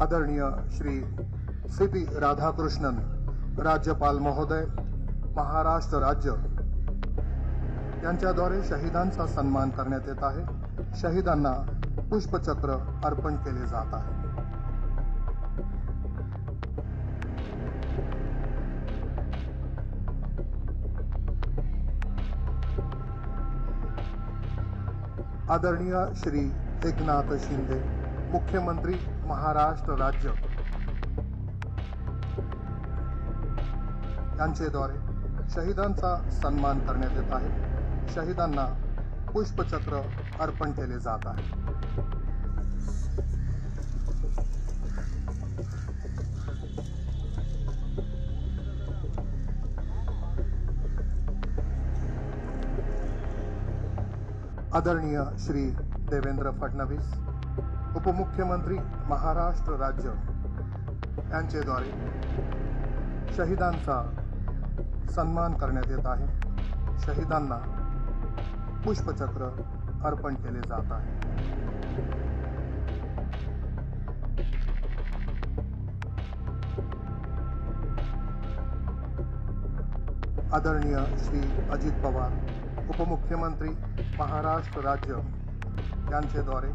आदरणीय श्री सी.पी. राधाकृष्णन राज्यपाल महोदय महाराष्ट्र राज्य यांच्याद्वारे शहीदांचा सन्मान करण्यात येत आहे। शहीदांना पुष्पचक्र अर्पण केले जात आहे। आदरणीय श्री एकनाथ शिंदे मुख्यमंत्री महाराष्ट्र राज्य यांच्याद्वारे शहीदांचा सन्मान करण्यात येत आहे। शहीदांना पुष्पचक्र अर्पण केले जात आहे। आदरणीय श्री देवेंद्र फडणवीस उपमुख्यमंत्री महाराष्ट्र राज्य यांच्याद्वारे शहीदांचा सन्मान करण्यात येत आहे। शहीदांना पुष्पचक्र अर्पण केले जात आहे। आदरणीय श्री अजित पवार उपमुख्यमंत्री महाराष्ट्र राज्य यांच्याद्वारे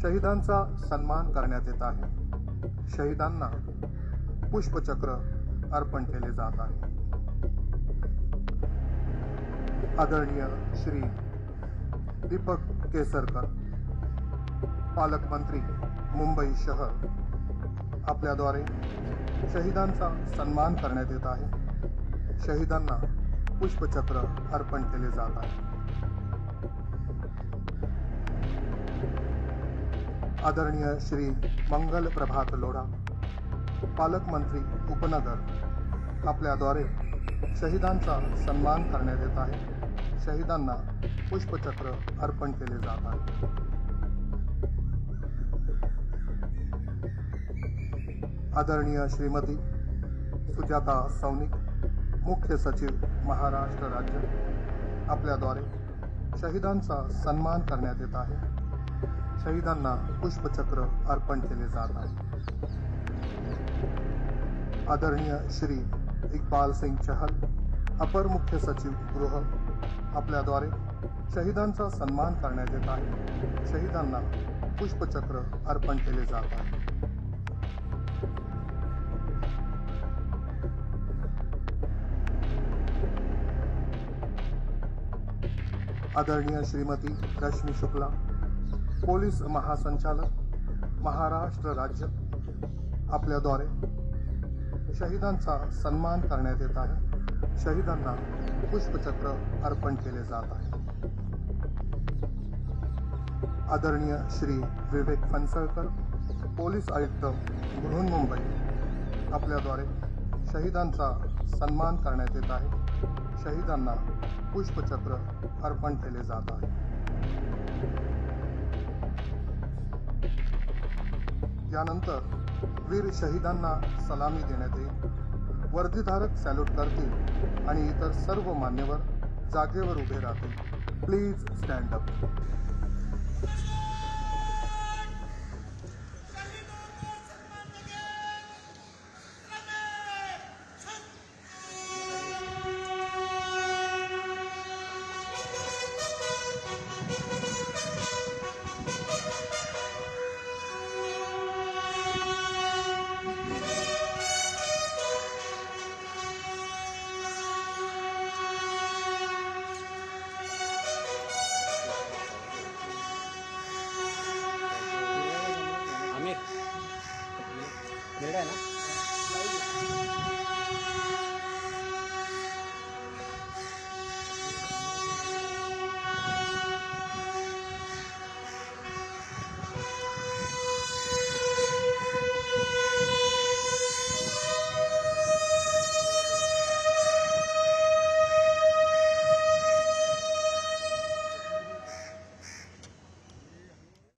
शहीदांचा सन्मान करण्यात येत आहे। शहीदांना पुष्पचक्र अर्पण केले जात आहे। आदरणीय श्री दीपक केसरकर पालकमंत्री मुंबई शहर आपल्याद्वारे शहीदांचा सन्मान करण्यात येत आहे। शहीदांना पुष्पचक्र अर्पण केले जात आहे। आदरणीय श्री मंगल प्रभात लोढा पालकमंत्री उपनगर आपल्याद्वारे शहीदांचा सन्मान करण्यात येत आहे। शहीदांना पुष्पचक्र अर्पण केले जात आहे। आदरणीय श्रीमती सुजाता सौनिक मुख्य सचिव महाराष्ट्र राज्य आपल्याद्वारे शहीदांचा सन्मान करण्यात येत आहे। शहीदांना पुष्पचक्र अर्पण केले जात आहे। आदरणीय श्री इकबाल सिंह चहल अपर मुख्य सचिव गृह आपल्याद्वारे शहीदांचा सन्मान करण्यात येत आहे। शहीदांना पुष्पचक्र अर्पण केले जात आहे। आदरणीय श्रीमती रश्मी शुक्ला पोलीस महासंचालक महाराष्ट्र राज्य आपल्याद्वारे शहीदांचा सन्मान करण्यात येत आहे। शहीदांना पुष्पचक्र अर्पण केले जात आहे। आदरणीय श्री विवेक फणसळकर पोलीस आयुक्त बृहन्मुंबई आपल्याद्वारे शहीदांचा सन्मान करण्यात येत आहे। शहीदांना पुष्पचक्र अर्पण केले जात आहे। यानंतर वीर शहीदांना सलामी देण्यात येईल। वर्दीधारक सॅल्यूट करतील आणि इतर सर्व मान्यवर जागेवर उभे राहतील। Please stand up.